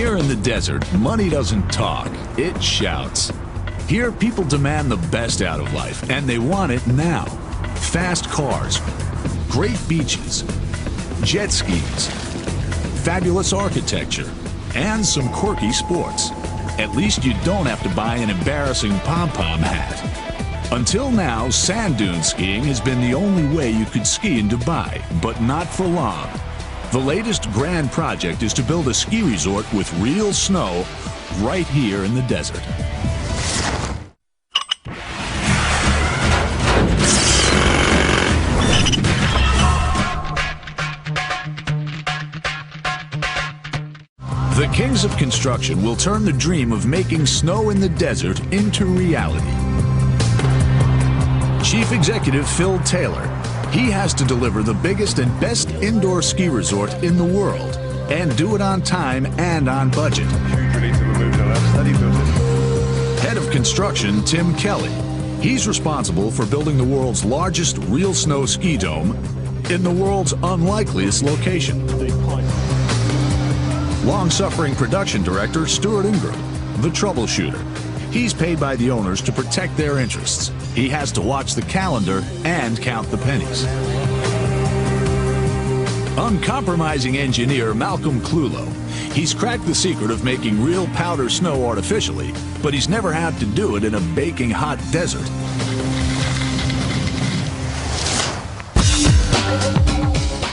Here in the desert, money doesn't talk, it shouts. Here, people demand the best out of life, and they want it now. Fast cars, great beaches, jet skis, fabulous architecture, and some quirky sports. At least you don't have to buy an embarrassing pom-pom hat. Until now, sand dune skiing has been the only way you could ski in Dubai, but not for long. The latest grand project is to build a ski resort with real snow right here in the desert. The kings of construction will turn the dream of making snow in the desert into reality. Chief Executive Phil Taylor, he has to deliver the biggest and best indoor ski resort in the world and do it on time and on budget. Head of construction Tim Kelly, he's responsible for building the world's largest real snow ski dome in the world's unlikeliest location. Long-suffering production director Stuart Ingram, the troubleshooter. He's paid by the owners to protect their interests. He has to watch the calendar and count the pennies. Uncompromising engineer Malcolm Clulow. He's cracked the secret of making real powder snow artificially, but he's never had to do it in a baking hot desert.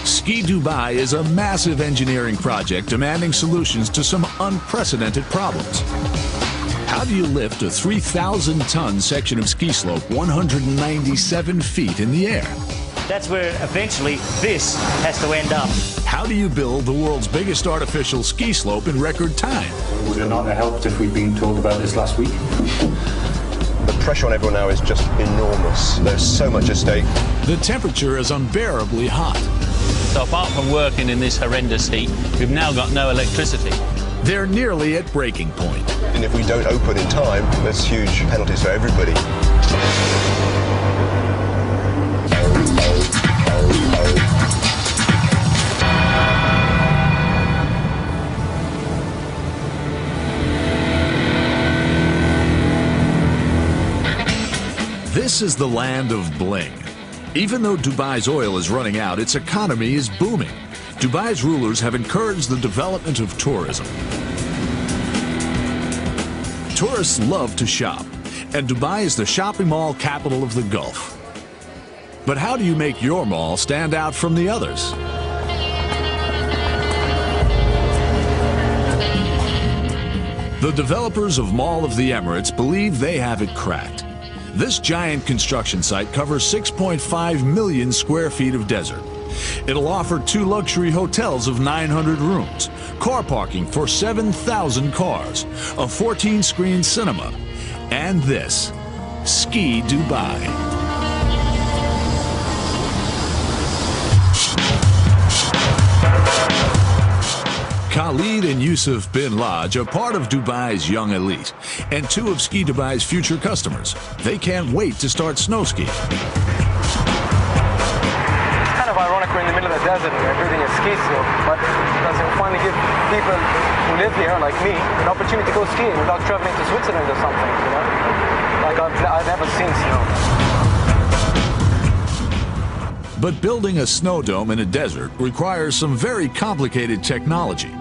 Ski Dubai is a massive engineering project demanding solutions to some unprecedented problems. How do you lift a 3,000-ton section of ski slope 197 feet in the air? That's where eventually this has to end up. How do you build the world's biggest artificial ski slope in record time? Would it not have helped if we'd been told about this last week? The pressure on everyone now is just enormous. There's so much at stake. The temperature is unbearably hot. So apart from working in this horrendous heat, we've now got no electricity. They're nearly at breaking point. And if we don't open in time, there's huge penalties for everybody. This is the land of bling. Even though Dubai's oil is running out, its economy is booming. Dubai's rulers have encouraged the development of tourism. Tourists love to shop, and Dubai is the shopping mall capital of the Gulf. But how do you make your mall stand out from the others? The developers of Mall of the Emirates believe they have it cracked. This giant construction site covers 6.5 million square feet of desert. It'll offer 2 luxury hotels of 900 rooms, car parking for 7,000 cars, a 14-screen cinema, and this, Ski Dubai. Khalid and Yusuf bin Laj are part of Dubai's young elite and 2 of Ski Dubai's future customers. They can't wait to start snow skiing. It's kind of ironic we're in the middle of the desert and we're building a ski slope, but because it will finally give people who live here, like me, an opportunity to go skiing without traveling to Switzerland or something, you know? Like I've never seen snow. But building a snow dome in a desert requires some very complicated technology.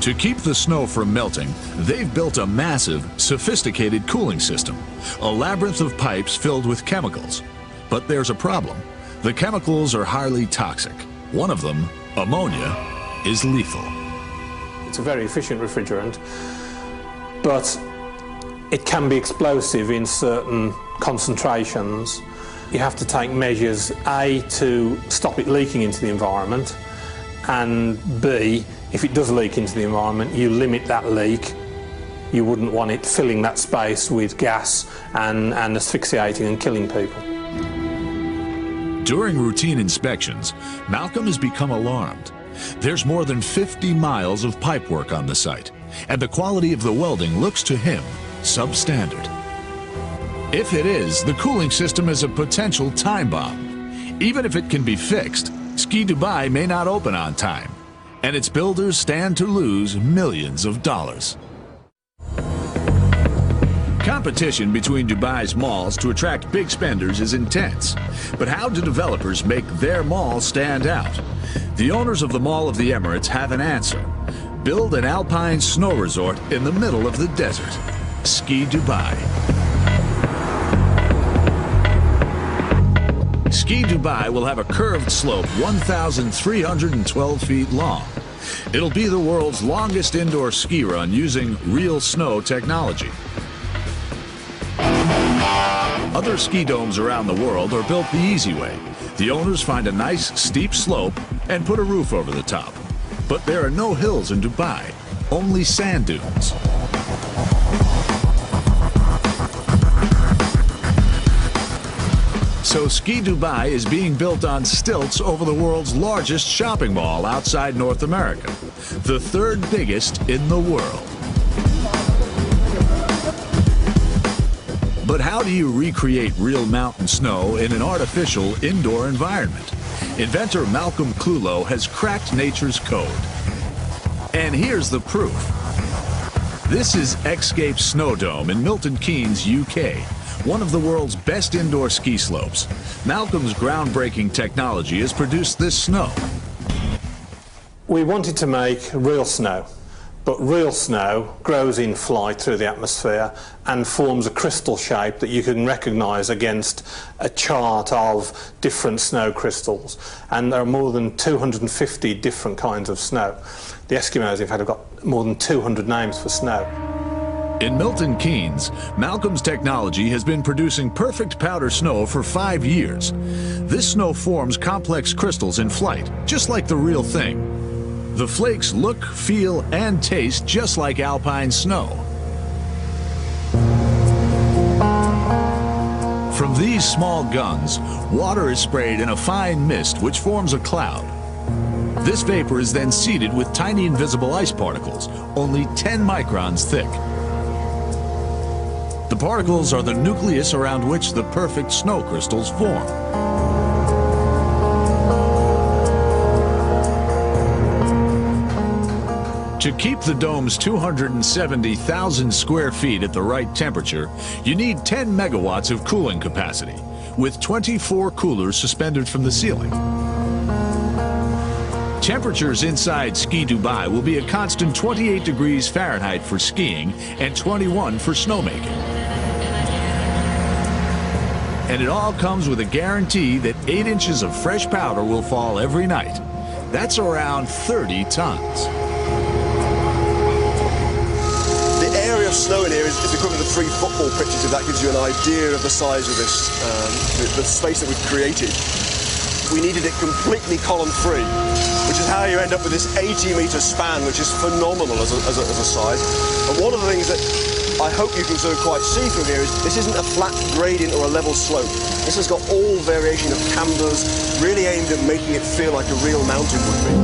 To keep the snow from melting, they've built a massive, sophisticated cooling system, a labyrinth of pipes filled with chemicals. But there's a problem. The chemicals are highly toxic. One of them, ammonia, is lethal. It's a very efficient refrigerant, but it can be explosive in certain concentrations. You have to take measures, A, to stop it leaking into the environment, and B, if it does leak into the environment, you limit that leak. You wouldn't want it filling that space with gas and asphyxiating and killing people. During routine inspections, Malcolm has become alarmed. There's more than 50 miles of pipework on the site, and the quality of the welding looks to him substandard. If it is, the cooling system is a potential time bomb. Even if it can be fixed, Ski Dubai may not open on time. and its builders stand to lose millions of dollars. Competition between Dubai's malls to attract big spenders is intense. But how do developers make their mall stand out? The owners of the Mall of the Emirates have an answer. Build an alpine snow resort in the middle of the desert. Ski Dubai. Ski Dubai will have a curved slope 1,312 feet long. It'll be the world's longest indoor ski run using real snow technology. Other ski domes around the world are built the easy way. The owners find a nice steep slope and put a roof over the top. But there are no hills in Dubai, only sand dunes. So Ski Dubai is being built on stilts over the world's largest shopping mall outside North America, the third biggest in the world. But how do you recreate real mountain snow in an artificial indoor environment? Inventor Malcolm Clulow has cracked nature's code. And here's the proof. This is Xscape Snow Dome in Milton Keynes, UK, one of the world's best indoor ski slopes. Malcolm's groundbreaking technology has produced this snow. We wanted to make real snow. But real snow grows in flight through the atmosphere and forms a crystal shape that you can recognise against a chart of different snow crystals. And there are more than 250 different kinds of snow. The Eskimos, in fact, have got more than 200 names for snow. In Milton Keynes, Malcolm's technology has been producing perfect powder snow for 5 years. This snow forms complex crystals in flight, just like the real thing. The flakes look, feel, and taste just like alpine snow. From these small guns, water is sprayed in a fine mist which forms a cloud. This vapor is then seeded with tiny invisible ice particles, only 10 microns thick. The particles are the nucleus around which the perfect snow crystals form. To keep the dome's 270,000 square feet at the right temperature, you need 10 megawatts of cooling capacity, with 24 coolers suspended from the ceiling. Temperatures inside Ski Dubai will be a constant 28 degrees Fahrenheit for skiing and 21 for snowmaking. And it all comes with a guarantee that 8 inches of fresh powder will fall every night. That's around 30 tons. Snow in here is equivalent to 3 football pitches, if that gives you an idea of the size of this, the space that we've created. We needed it completely column-free, which is how you end up with this 80-metre span, which is phenomenal as a size. And one of the things that I hope you can sort of quite see from here is this isn't a flat gradient or a level slope. This has got all variation of cambers, really aimed at making it feel like a real mountain would be.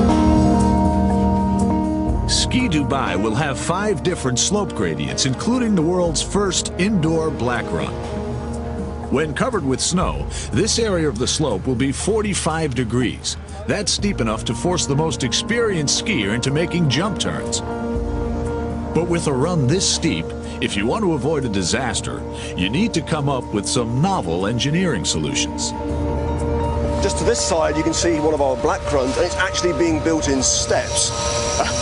Ski Dubai will have 5 different slope gradients, including the world's first indoor black run. When covered with snow, this area of the slope will be 45 degrees. That's steep enough to force the most experienced skier into making jump turns. But with a run this steep, if you want to avoid a disaster, you need to come up with some novel engineering solutions. Just to this side, you can see one of our black runs, and it's actually being built in steps.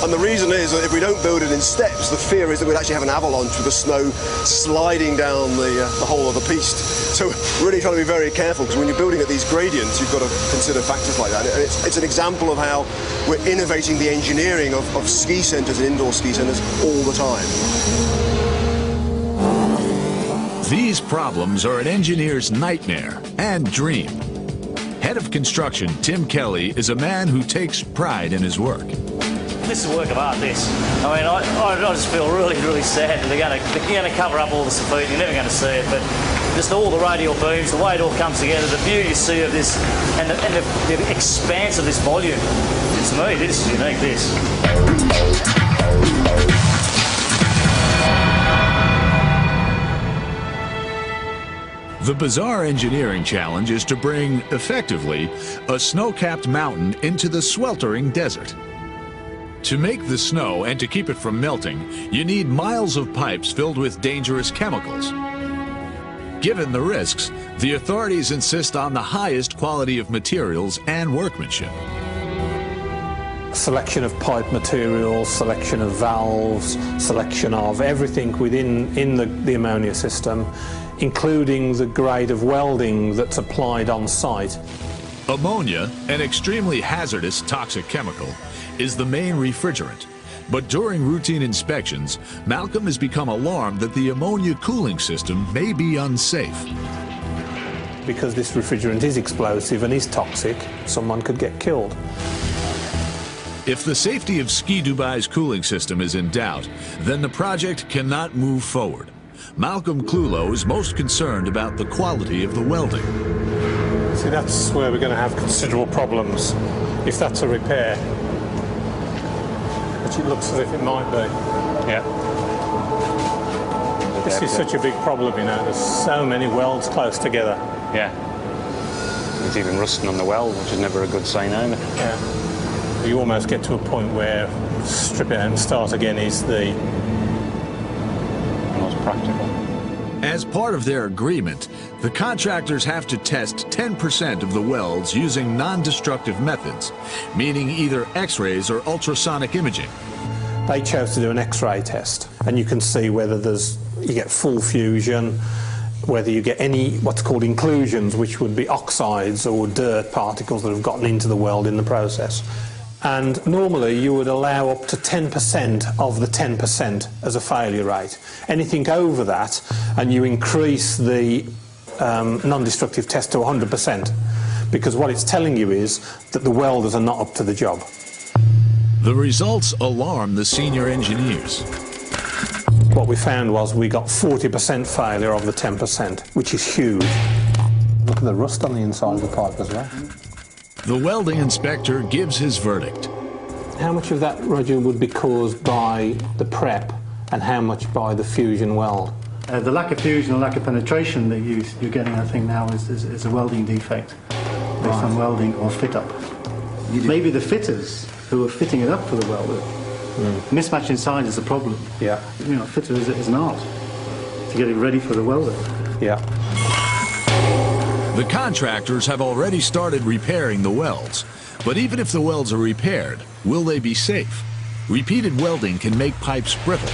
And the reason is that if we don't build it in steps, the fear is that we'd actually have an avalanche with the snow sliding down the whole of the piste. So really trying to be very careful, because when you're building at these gradients, you've got to consider factors like that. And it's an example of how we're innovating the engineering of ski centres and indoor ski centres all the time. These problems are an engineer's nightmare and dream. Head of construction Tim Kelly is a man who takes pride in his work. This is a work of art, this. I mean, I just feel really, really sad that they're going to cover up all the graffiti. You're never going to see it, but just all the radial beams, the way it all comes together, the beauty you see of this, and the expanse of this volume. To me, this is unique, this. The bizarre engineering challenge is to bring, effectively, a snow-capped mountain into the sweltering desert. To make the snow and to keep it from melting, you need miles of pipes filled with dangerous chemicals. Given the risks, the authorities insist on the highest quality of materials and workmanship. Selection of pipe materials, selection of valves, selection of everything within the ammonia system, including the grade of welding that's applied on site. Ammonia, an extremely hazardous toxic chemical, is the main refrigerant. But during routine inspections, Malcolm has become alarmed that the ammonia cooling system may be unsafe. Because this refrigerant is explosive and is toxic, someone could get killed. If the safety of Ski Dubai's cooling system is in doubt, then the project cannot move forward. Malcolm Clulo is most concerned about the quality of the welding. See, that's where we're going to have considerable problems if that's a repair, which it looks as if it might be. Yeah. This is such a big problem, you know, there's so many welds close together. Yeah. There's even rusting on the weld, which is never a good sign either. Yeah. You almost get to a point where strip it out and start again is the most practical. As part of their agreement, the contractors have to test 10% of the welds using non-destructive methods, meaning either X-rays or ultrasonic imaging. They chose to do an X-ray test, and you can see whether you get full fusion, whether you get any what's called inclusions, which would be oxides or dirt particles that have gotten into the weld in the process. And normally you would allow up to 10% of the 10% as a failure rate. Anything over that, and you increase the non-destructive test to 100%, because what it's telling you is that the welders are not up to the job. The results alarm the senior engineers. What we found was we got 40% failure of the 10%, which is huge. Look at the rust on the inside of the pipe as well. The welding inspector gives his verdict. How much of that, Roger, would be caused by the prep and how much by the fusion weld? The lack of fusion or lack of penetration that you're getting, I think, now is a welding defect based on welding or fit-up. Maybe the fitters who are fitting it up for the welder. Mismatch in size is a problem. Yeah. You know, fitter is an art to get it ready for the welder. Yeah. The contractors have already started repairing the welds, but even if the welds are repaired, will they be safe? Repeated welding can make pipes brittle.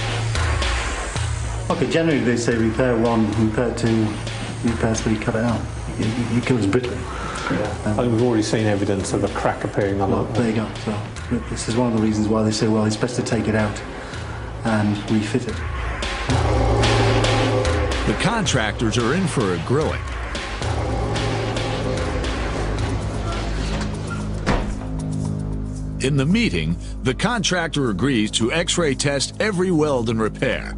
Okay, generally they say repair 1, repair 2, repair 3, cut it out. You kill it brittle. Yeah. We've already seen evidence of a crack appearing on it. There you go. So this is one of the reasons why they say, well, it's best to take it out and refit it. The contractors are in for a grilling. In the meeting, the contractor agrees to X-ray test every weld and repair,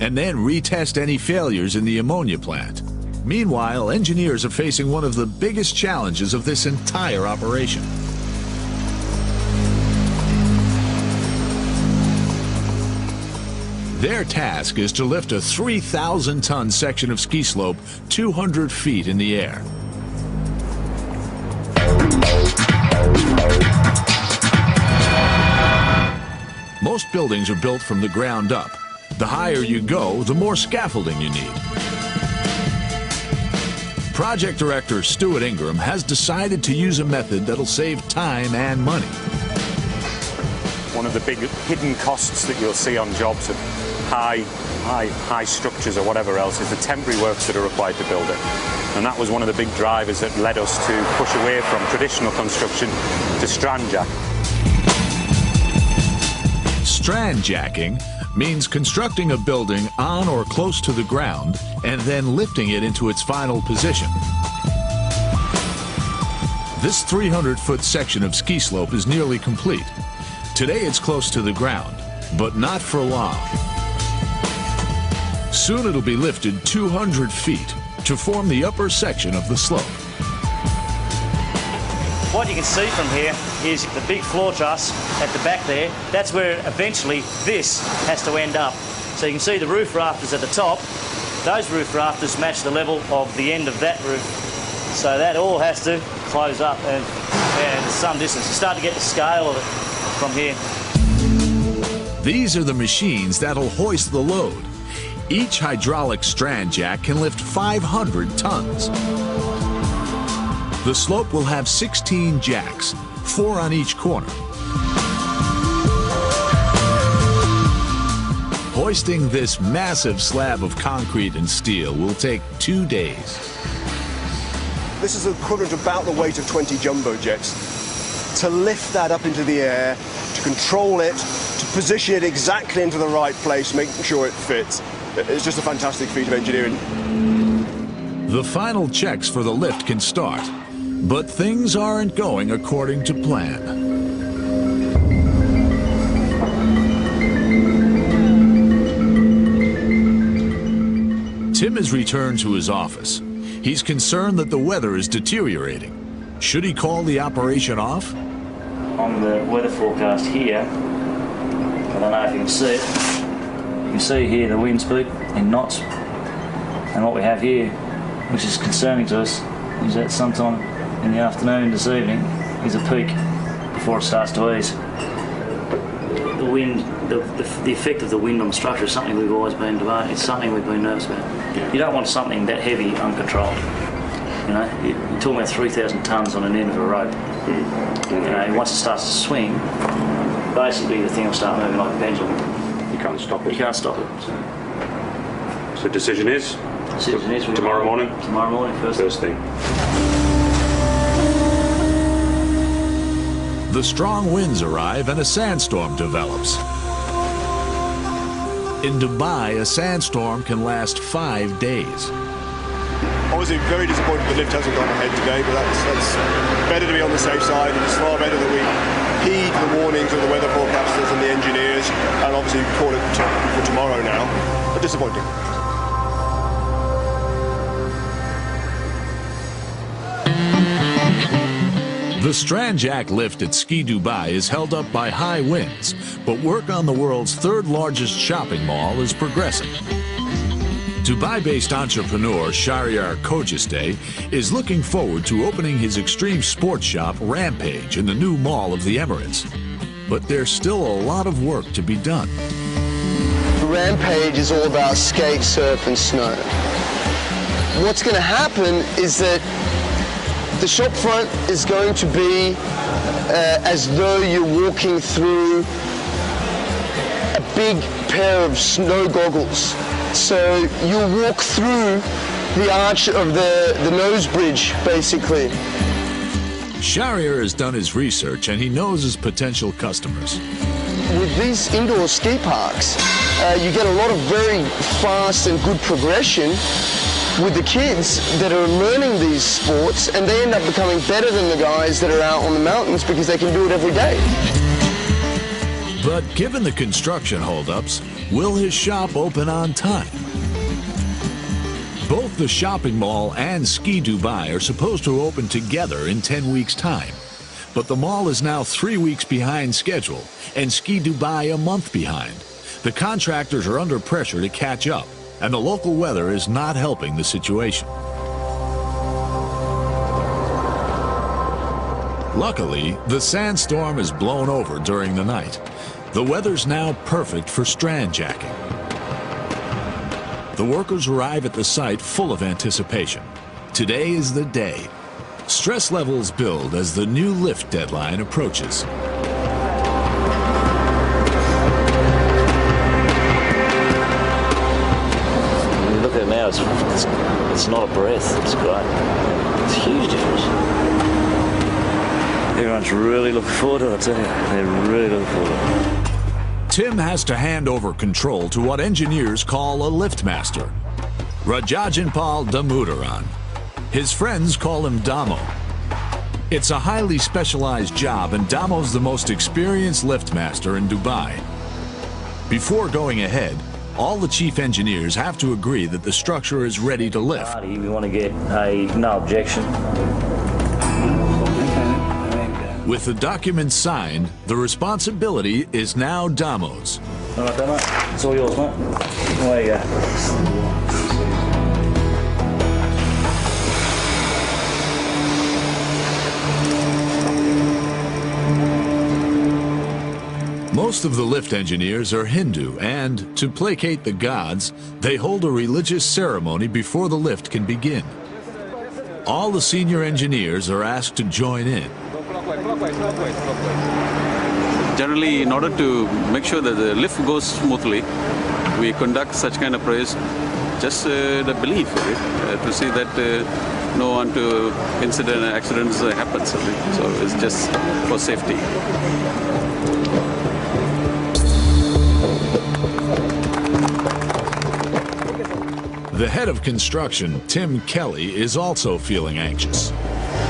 and then retest any failures in the ammonia plant. Meanwhile, engineers are facing one of the biggest challenges of this entire operation. Their task is to lift a 3,000-ton section of ski slope 200 feet in the air. Most buildings are built from the ground up. The higher you go, the more scaffolding you need. Project Director Stuart Ingram has decided to use a method that'll save time and money. One of the big hidden costs that you'll see on jobs of high structures or whatever else is the temporary works that are required to build it. And that was one of the big drivers that led us to push away from traditional construction to strand jack. Strand jacking means constructing a building on or close to the ground and then lifting it into its final position. This 300-foot section of ski slope is nearly complete. Today it's close to the ground, but not for long. Soon it'll be lifted 200 feet to form the upper section of the slope. What you can see from here is the big floor truss at the back there. That's where eventually this has to end up. So you can see the roof rafters at the top. Those roof rafters match the level of the end of that roof. So that all has to close up and there's some distance. You start to get the scale of it. from here. These are the machines that'll hoist the load. Each hydraulic strand jack can lift 500 tons. The slope will have 16 jacks, 4 on each corner. Hoisting this massive slab of concrete and steel will take 2 days. This is equivalent to about the weight of 20 jumbo jets. To lift that up into the air, to control it, to position it exactly into the right place, making sure it fits. It's just a fantastic feat of engineering. The final checks for the lift can start, but things aren't going according to plan. Tim has returned to his office. He's concerned that the weather is deteriorating. Should he call the operation off? On the weather forecast here, I don't know if you can see it. You can see here the wind speed in knots. And what we have here, which is concerning to us, is that sometime in the afternoon this evening is a peak before it starts to ease. The wind, the effect of the wind on the structure is something we've always been debating. It's something we've been nervous about. Yeah. You don't want something that heavy uncontrolled. You know, you're talking about 3,000 tonnes on an end of a rope. You know, once it starts to swing, basically the thing will start moving like a pendulum. You can't stop it. You can't stop it. So decision is? Decision is tomorrow morning? Tomorrow morning, first thing. The strong winds arrive and a sandstorm develops. In Dubai, a sandstorm can last 5 days. Obviously very disappointed the lift hasn't gone ahead today, but that's better to be on the safe side, and it's far better that we heed the warnings of the weather forecasters and the engineers, and obviously call it for tomorrow now. But disappointing. The strand jack lift at Ski Dubai is held up by high winds, but work on the world's third largest shopping mall is progressing. Dubai-based entrepreneur Shahryar Khojisteh is looking forward to opening his extreme sports shop Rampage in the new mall of the Emirates. But there's still a lot of work to be done. Rampage is all about skate, surf and snow. What's going to happen is that the shop front is going to be as though you're walking through a big pair of snow goggles. So you walk through the arch of the nose bridge, basically. Shahryar has done his research and he knows his potential customers. With these indoor ski parks, you get a lot of very fast and good progression with the kids that are learning these sports, and they end up becoming better than the guys that are out on the mountains because they can do it every day. But given the construction holdups, will his shop open on time? Both the shopping mall and Ski Dubai are supposed to open together in 10 weeks' time. But the mall is now 3 weeks behind schedule, and Ski Dubai a month behind. The contractors are under pressure to catch up, and the local weather is not helping the situation. Luckily, the sandstorm is blown over during the night. The weather's now perfect for strand jacking. The workers arrive at the site full of anticipation. Today is the day. Stress levels build as the new lift deadline approaches. Look at it now, it's not a breath, it's great. It's a huge difference. Everyone's really looking forward to it, I tell you. They're really looking forward to it. Tim has to hand over control to what engineers call a lift master, Rajajanpal Damodaran. His friends call him Damo. It's a highly specialized job, and Damo's the most experienced lift master in Dubai. Before going ahead, all the chief engineers have to agree that the structure is ready to lift. We want to get a no objection. With the documents signed, the responsibility is now Damo's. All right, Damo, it's all yours, mate. Away you go. Most of the lift engineers are Hindu, and to placate the gods, they hold a religious ceremony before the lift can begin. All the senior engineers are asked to join in. Generally, in order to make sure that the lift goes smoothly, we conduct such kind of prayers, just the belief of it, to see that no accidents happen. So it's just for safety. The head of construction, Tim Kelly, is also feeling anxious.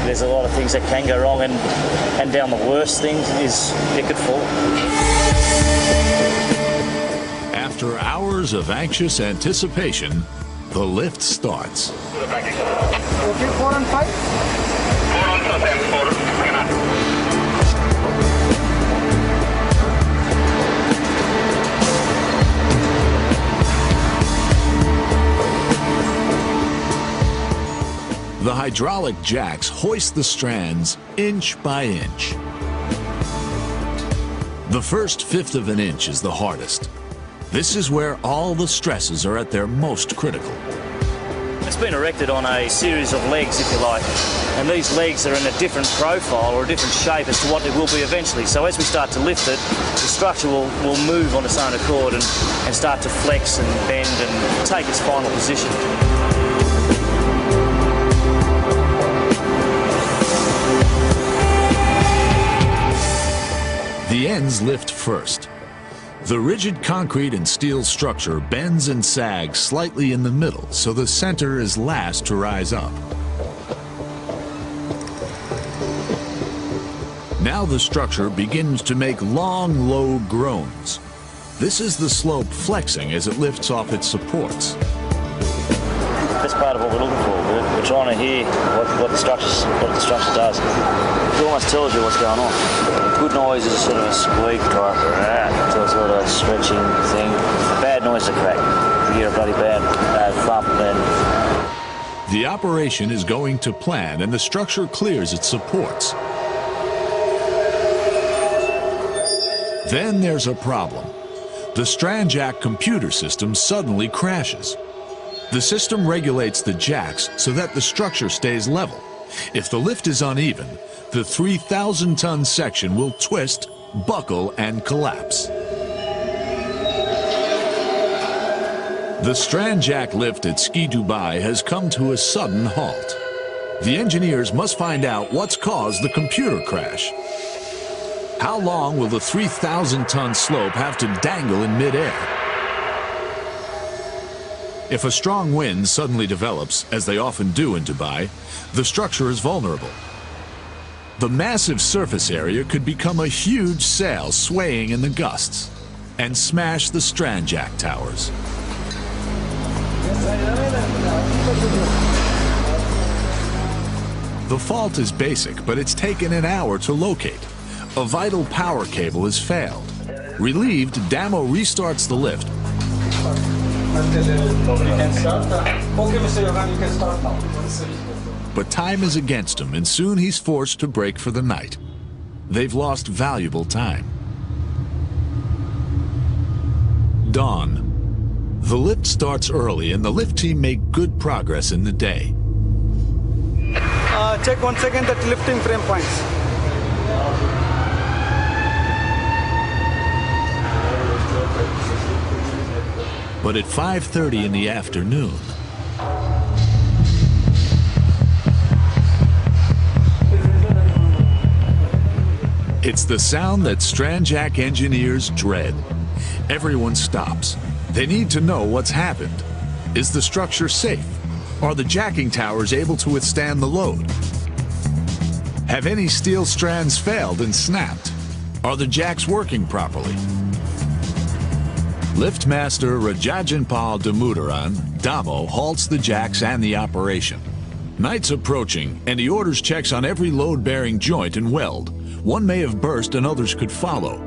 There's a lot of things that can go wrong, and down the worst things is it could fall. After hours of anxious anticipation, the lift starts. Okay, 4 and 5? 4 on 4. The hydraulic jacks hoist the strands inch by inch. The first fifth of an inch is the hardest. This is where all the stresses are at their most critical. It's been erected on a series of legs, if you like, and these legs are in a different profile or a different shape as to what it will be eventually. So as we start to lift it, the structure will move on its own accord and start to flex and bend and take its final position. The ends lift first. The rigid concrete and steel structure bends and sags slightly in the middle, so the center is last to rise up. Now the structure begins to make long, low groans. This is the slope flexing as it lifts off its supports. That's part of what we're looking for. We're trying to hear what the structure does. It almost tells you what's going on. Good noise is a sort of a squeak type, so it's sort of a stretching thing. Bad noise is a crack. You hear a bloody bad thump, then. The operation is going to plan, and the structure clears its supports. Then there's a problem. The strand jack computer system suddenly crashes. The system regulates the jacks so that the structure stays level. If the lift is uneven, the 3,000-ton section will twist, buckle, and collapse. The strand jack lift at Ski Dubai has come to a sudden halt. The engineers must find out what's caused the computer crash. How long will the 3,000-ton slope have to dangle in midair? If a strong wind suddenly develops, as they often do in Dubai, the structure is vulnerable. The massive surface area could become a huge sail swaying in the gusts and smash the strand jack towers. The fault is basic, but it's taken an hour to locate. A vital power cable has failed. Relieved, Damo restarts the lift. But time is against him, and soon he's forced to break for the night. They've lost valuable time. Dawn. The lift starts early, and the lift team make good progress in the day. Check 1 second that lifting frame points. But at 5:30 in the afternoon, it's the sound that strand jack engineers dread. Everyone stops. They need to know what's happened. Is the structure safe? Are the jacking towers able to withstand the load? Have any steel strands failed and snapped? Are the jacks working properly? Liftmaster Rajajanpal Damudaran, Damo, halts the jacks and the operation. Night's approaching, and he orders checks on every load-bearing joint and weld. One may have burst and others could follow.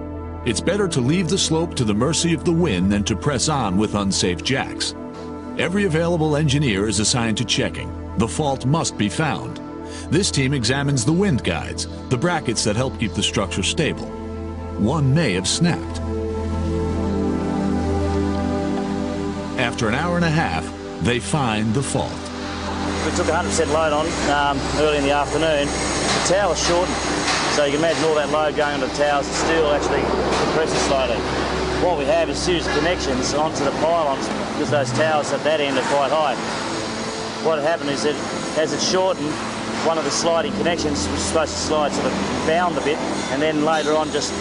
It's better to leave the slope to the mercy of the wind than to press on with unsafe jacks. Every available engineer is assigned to checking. The fault must be found. This team examines the wind guides, the brackets that help keep the structure stable. one may have snapped. After an hour and a half, they find the fault. We took 100% load on early in the afternoon. The tower was shortened, so you can imagine all that load going onto the towers and steel actually compresses slowly. What we have is series of connections onto the pylons because those towers at that end are quite high. What happened is that as it shortened, one of the sliding connections was supposed to slide sort of bound a bit and then later on just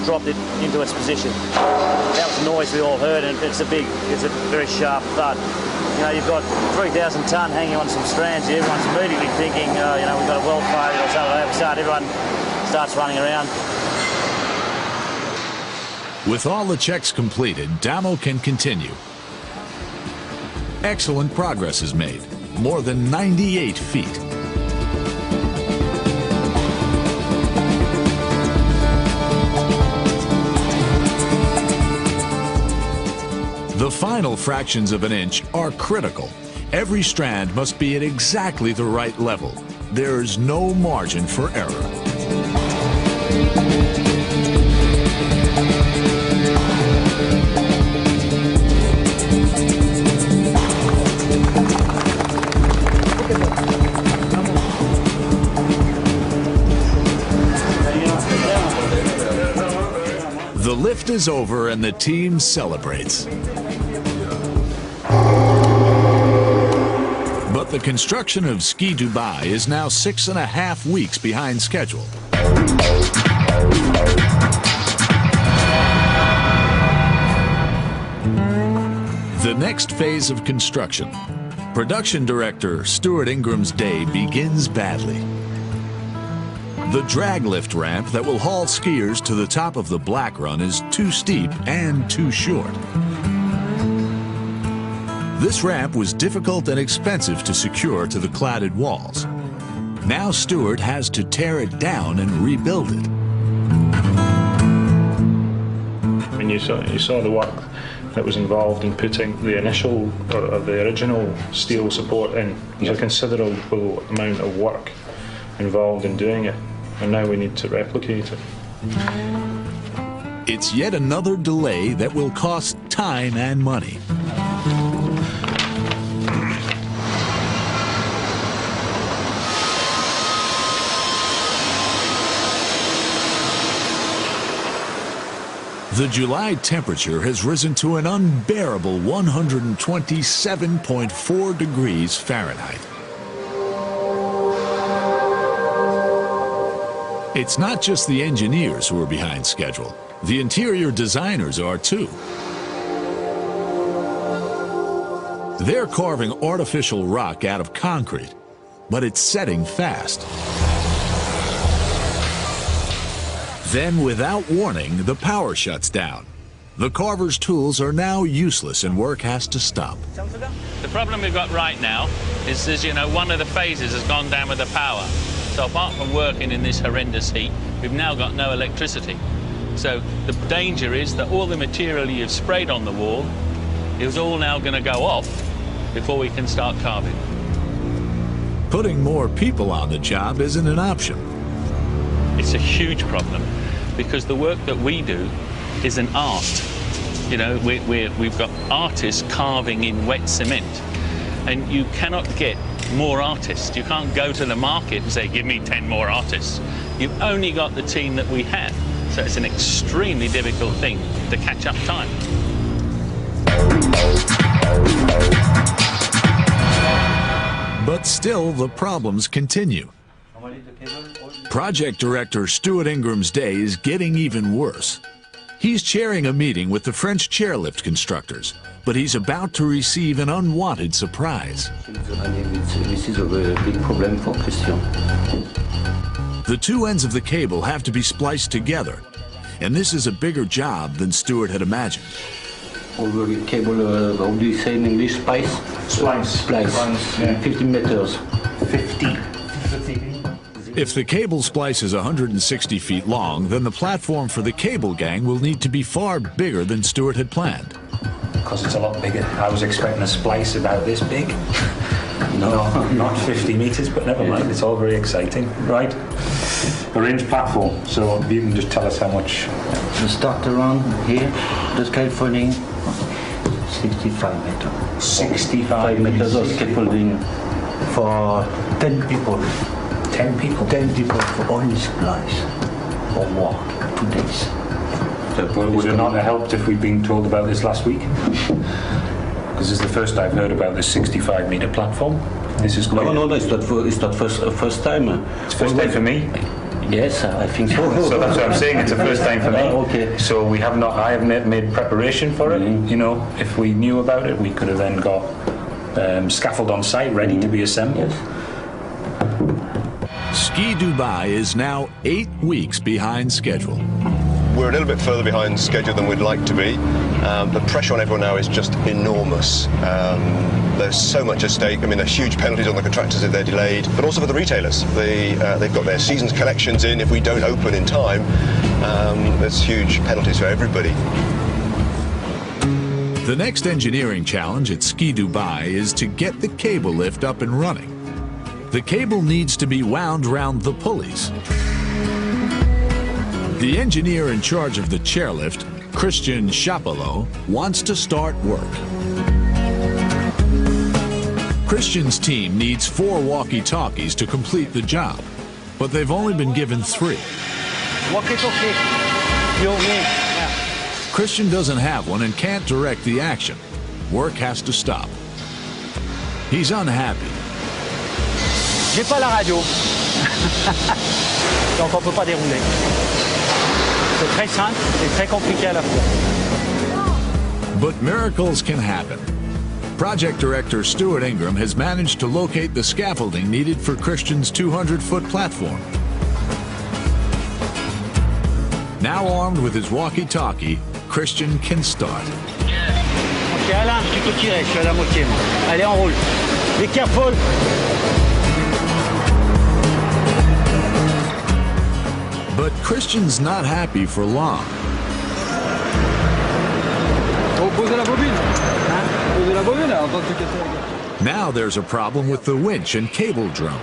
dropped it into its position. That was the noise we all heard, and it's a very sharp thud. You know, you've got 3,000 tonne hanging on some strands here. Everyone's immediately thinking, we've got a weld failure or something like that. Everyone starts running around. With all the checks completed, Damo can continue. Excellent progress is made, more than 98 feet. The final fractions of an inch are critical. Every strand must be at exactly the right level. There is no margin for error. The lift is over and the team celebrates. But the construction of Ski Dubai is now 6.5 weeks behind schedule. The next phase of construction. Production director Stuart Ingram's day begins badly. The drag lift ramp that will haul skiers to the top of the Black Run is too steep and too short. This ramp was difficult and expensive to secure to the cladded walls. Now Stuart has to tear it down and rebuild it. When you saw the work that was involved in putting the initial or the original steel support in, there's a considerable amount of work involved in doing it, and now we need to replicate it. It's yet another delay that will cost time and money. The July temperature has risen to an unbearable 127.4 degrees Fahrenheit. It's not just the engineers who are behind schedule. The interior designers are too. They're carving artificial rock out of concrete, but it's setting fast. Then, without warning, the power shuts down. The carver's tools are now useless and work has to stop. The problem we've got right now is, one of the phases has gone down with the power. So apart from working in this horrendous heat, we've now got no electricity. So the danger is that all the material you've sprayed on the wall is all now going to go off before we can start carving. Putting more people on the job isn't an option. It's a huge problem because the work that we do is an art. We've got artists carving in wet cement, and you cannot get more artists. You can't go to the market and say, give me 10 more artists. You've only got the team that we have. So it's an extremely difficult thing to catch up time. But still, the problems continue. Project director Stuart Ingram's day is getting even worse. He's chairing a meeting with the French chairlift constructors, but he's about to receive an unwanted surprise. This is a big problem for Christian. The two ends of the cable have to be spliced together, and this is a bigger job than Stuart had imagined. All the cable, how do you say in English? Splice? Splice. Yeah. 15 meters. 50. If the cable splice is 160 feet long, then the platform for the cable gang will need to be far bigger than Stuart had planned. Because it's a lot bigger. I was expecting a splice about this big. No, not 50 metres, but never mind, it's all very exciting. Right, arrange platform, so you can just tell us how much. The start around here, the scaffolding, 65 meters. 65 meters of scaffolding for 10 people. 10 people? 10 people for all supplies for work, 2 days. Would it not have helped if we'd been told about this last week? This is the first I've heard about this 65-metre platform. This is great. No, it's not first time. It's first time for me? Yes, I think so. So that's what I'm saying, it's the first time for me. Okay. So I haven't made preparation for it. You know, if we knew about it, we could have then got scaffold on site ready to be assembled. Yes. Ski Dubai is now 8 weeks behind schedule. We're a little bit further behind schedule than we'd like to be. The pressure on everyone now is just enormous. There's so much at stake. I mean, there's huge penalties on the contractors if they're delayed, but also for the retailers. They've got their season's collections in. If we don't open in time, there's huge penalties for everybody. The next engineering challenge at Ski Dubai is to get the cable lift up and running. The cable needs to be wound round the pulleys. The engineer in charge of the chairlift, Christian Chapelot, wants to start work. Christian's team needs 4 walkie-talkies to complete the job, but they've only been given 3. Walkie-talkie. Christian doesn't have one and can't direct the action. Work has to stop. He's unhappy. J'ai pas la radio. Donc on peut pas dérouler. C'est très simple et très compliqué à la fois. But miracles can happen. Project director Stuart Ingram has managed to locate the scaffolding needed for Christian's 200-foot platform. Now armed with his walkie-talkie, Christian can start. Ok, Alain, tu peux tirer, je suis à la moitié. Allez, on roule. Be careful. But Christian's not happy for long. Now there's a problem with the winch and cable drum.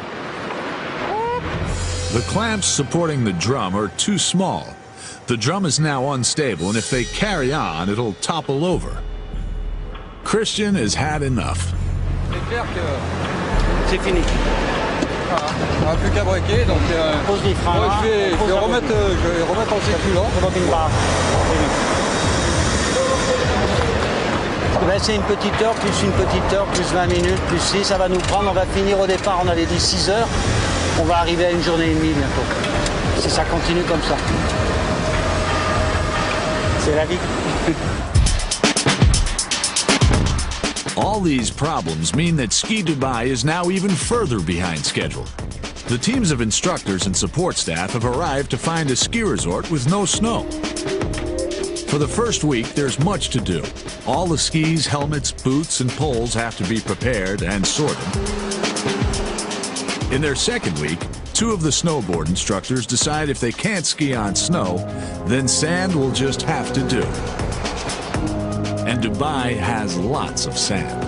The clamps supporting the drum are too small. The drum is now unstable, and if they carry on, it'll topple over. Christian has had enough. C'est fini. On n'a plus qu'à breaker, donc Pose les freins, moi, je vais remettre en sécu là. C'est une petite heure, plus 20 minutes, plus 6, ça va nous prendre, on va finir au départ, on avait dit 6 heures, on va arriver à 1 journée et demie bientôt. Si ça continue comme ça. C'est la vie. All these problems mean that Ski Dubai is now even further behind schedule. The teams of instructors and support staff have arrived to find a ski resort with no snow. For the first week, there's much to do. All the skis, helmets, boots, and poles have to be prepared and sorted. In their second week, 2 of the snowboard instructors decide if they can't ski on snow, then sand will just have to do. And Dubai has lots of sand.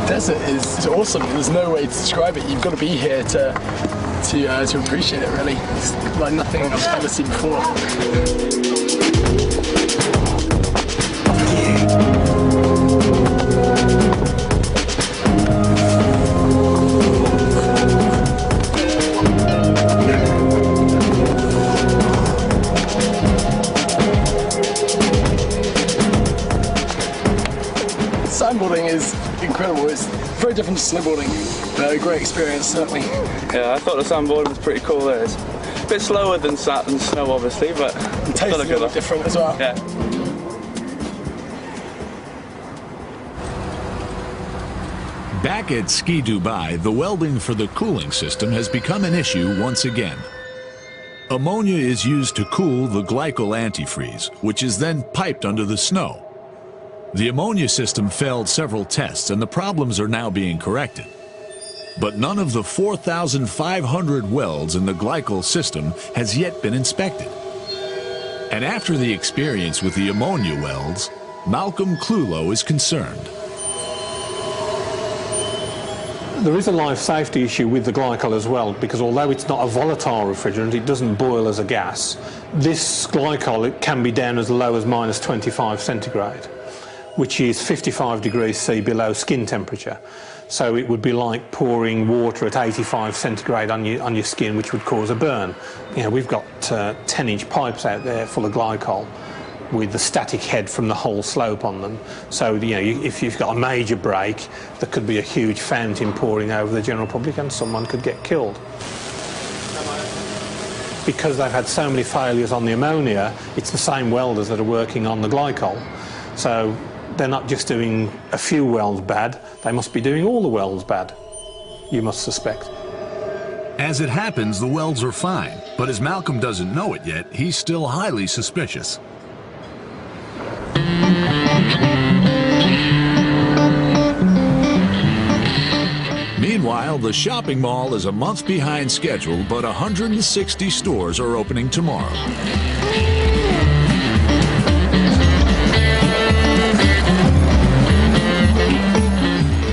Desert is awesome. There's no way to describe it. You've got to be here to appreciate it, really. It's like nothing I've ever seen before. Sandboarding is incredible. It's very different to snowboarding. A great experience, certainly. Yeah, I thought the sandboarding was pretty cool there. It's a bit slower than snow, obviously, but it tastes a little bit different as well. Yeah. Back at Ski Dubai, the welding for the cooling system has become an issue once again. Ammonia is used to cool the glycol antifreeze, which is then piped under the snow. The ammonia system failed several tests, and the problems are now being corrected. But none of the 4,500 welds in the glycol system has yet been inspected. And after the experience with the ammonia welds, Malcolm Clulow is concerned. There is a life safety issue with the glycol as well, because although it's not a volatile refrigerant, it doesn't boil as a gas. This glycol, it can be down as low as minus 25 centigrade, which is 55 degrees C below skin temperature. So it would be like pouring water at 85 centigrade on your skin, which would cause a burn. You know, we've got 10-inch pipes out there full of glycol with the static head from the whole slope on them. So, you know, if you've got a major break, there could be a huge fountain pouring over the general public and someone could get killed. Because they've had so many failures on the ammonia, it's the same welders that are working on the glycol. So they're not just doing a few welds bad, they must be doing all the welds bad, you must suspect. As it happens, the welds are fine, but as Malcolm doesn't know it yet, he's still highly suspicious. Meanwhile, the shopping mall is a month behind schedule, but 160 stores are opening tomorrow.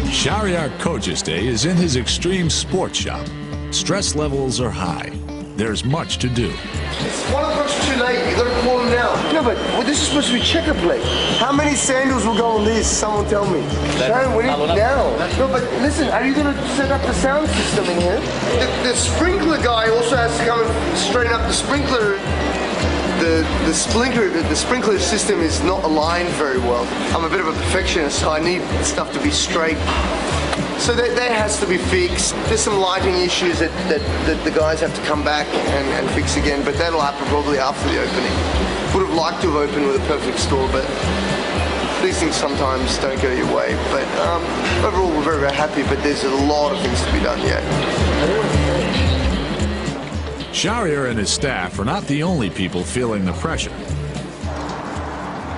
Shahryar Khojisteh is in his extreme sports shop. Stress levels are high. There's much to do. It's 1 o'clock's too late. You gotta call him now. No, but this is supposed to be checkup plate. How many sandals will go on this? Someone tell me. Sharon, we need now. No, but listen, are you gonna set up the sound system in here? The sprinkler guy also has to come and straighten up the sprinkler. The sprinkler system is not aligned very well. I'm a bit of a perfectionist, so I need stuff to be straight. So that has to be fixed. There's some lighting issues that the guys have to come back and fix again, but that'll happen probably after the opening. Would have liked to have opened with a perfect store, but these things sometimes don't go your way. But overall, we're very, very happy, but there's a lot of things to be done yet. Shahryar and his staff are not the only people feeling the pressure.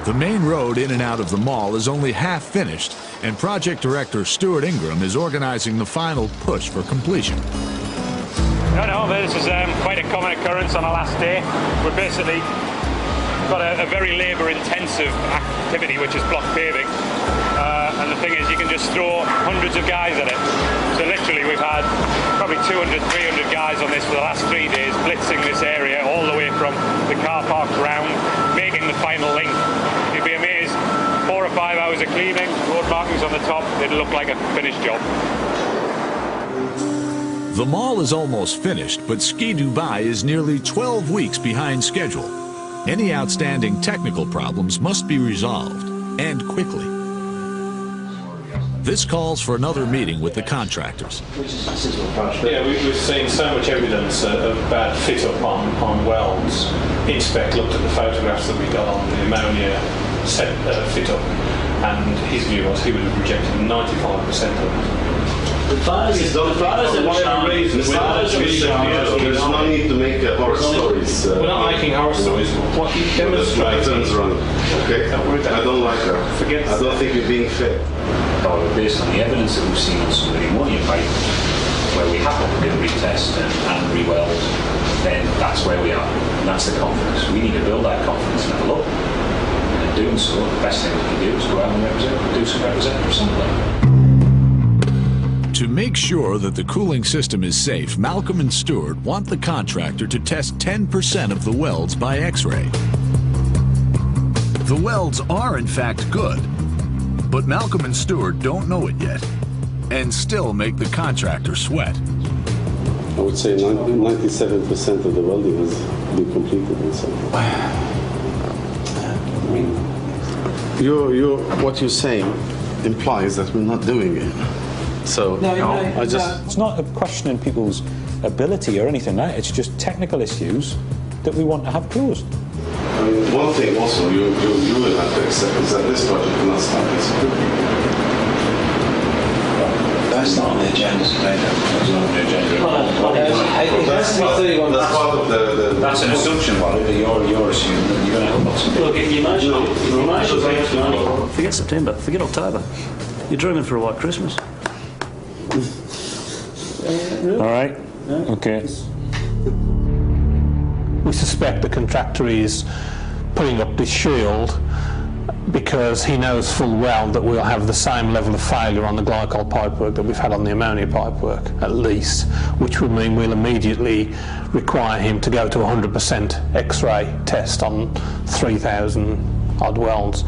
The main road in and out of the mall is only half finished, and project director Stuart Ingram is organizing the final push for completion. No, this is quite a common occurrence on our last day. We've basically got a very labour-intensive activity, which is block paving. And the thing is, you can just throw hundreds of guys at it. So literally, we've had probably 200, 300 guys on this for the last 3 days, blitzing this area all the way from the car park round, making the final link. You'd be amazed, 4 or 5 hours of cleaning, road markings on the top, it'll look like a finished job. The mall is almost finished, but Ski Dubai is nearly 12 weeks behind schedule. Any outstanding technical problems must be resolved, and quickly. This calls for another meeting with the contractors. Yeah, we've seen so much evidence of bad fit-up on welds. Inspect looked at the photographs that we got on the ammonia set fit-up, and his view was he would have rejected 95% of it. There's no need to make horror stories. We're not making horror stories. What you demonstrate is wrong. Okay, I don't like that. I don't think you're being fair. Based on the evidence that we've seen on some of the ammonia pipe, where we have to do a retest and re-weld, then that's where we are. And that's the confidence. We need to build that confidence level up. And in doing so, the best thing we can do is go out and do some representative sampling. To make sure that the cooling system is safe, Malcolm and Stuart want the contractor to test 10% of the welds by X-ray. The welds are in fact good, but Malcolm and Stuart don't know it yet, and still make the contractor sweat. I would say 97% of the welding has been completed. And so. I mean, what you're saying implies that we're not doing it. So it's not a question in people's ability or anything like that. It's just technical issues that we want to have closed. I mean, one thing also you will have to accept is that this project cannot start this quickly. That's not on the agenda today. That's not on the agenda. That's part of the that's an assumption, Wally, that you're assuming that you're going to help us. Look, you imagine forget September, forget October. You're dreaming for a white Christmas. All right. Okay. We suspect the contractor is putting up this shield because he knows full well that we'll have the same level of failure on the glycol pipework that we've had on the ammonia pipework, at least, which would mean we'll immediately require him to go to 100% X-ray test on 3,000 odd welds,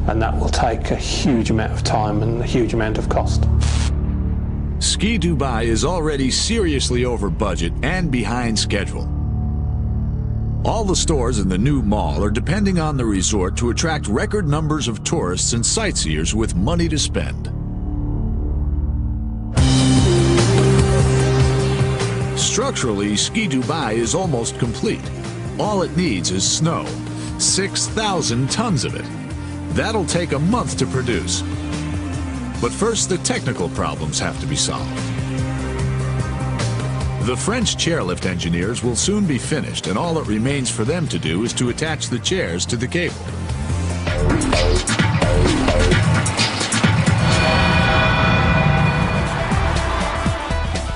and that will take a huge amount of time and a huge amount of cost. Ski Dubai is already seriously over budget and behind schedule. All the stores in the new mall are depending on the resort to attract record numbers of tourists and sightseers with money to spend. Structurally, Ski Dubai is almost complete. All it needs is snow, 6,000 tons of it. That'll take a month to produce. But first, the technical problems have to be solved. The French chairlift engineers will soon be finished, and all that remains for them to do is to attach the chairs to the cable.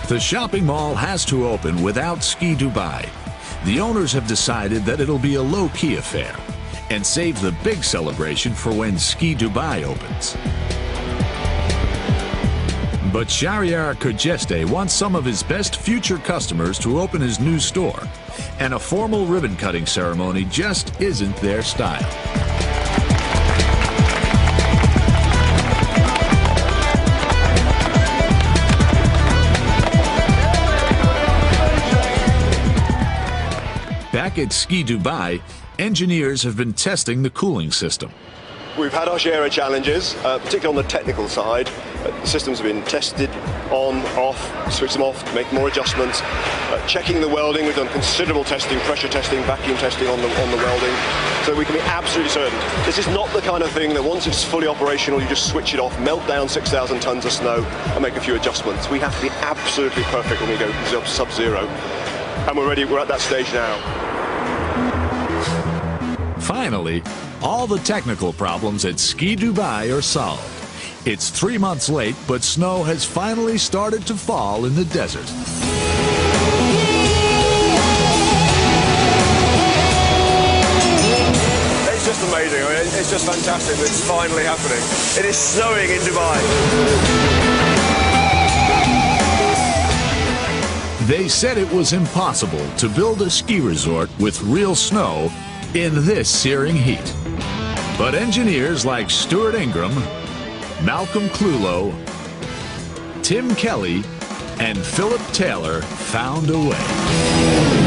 The shopping mall has to open without Ski Dubai. The owners have decided that it'll be a low-key affair and save the big celebration for when Ski Dubai opens. But Shahryar Khojesteh wants some of his best future customers to open his new store, and a formal ribbon-cutting ceremony just isn't their style. Back at Ski Dubai, engineers have been testing the cooling system. We've had our share of challenges, particularly on the technical side. The systems have been tested on, off, switch them off, make more adjustments. Checking the welding, we've done considerable testing, pressure testing, vacuum testing on the welding, so we can be absolutely certain. This is not the kind of thing that once it's fully operational, you just switch it off, melt down 6,000 tons of snow and make a few adjustments. We have to be absolutely perfect when we go sub-zero. And we're ready, we're at that stage now. Finally, all the technical problems at Ski Dubai are solved. It's 3 months late, but snow has finally started to fall in the desert. It's just amazing. I mean, it's just fantastic that it's finally happening. It is snowing in Dubai. They said it was impossible to build a ski resort with real snow in this searing heat. But engineers like Stuart Ingram, Malcolm Clulow, Tim Kelly, and Philip Taylor found a way.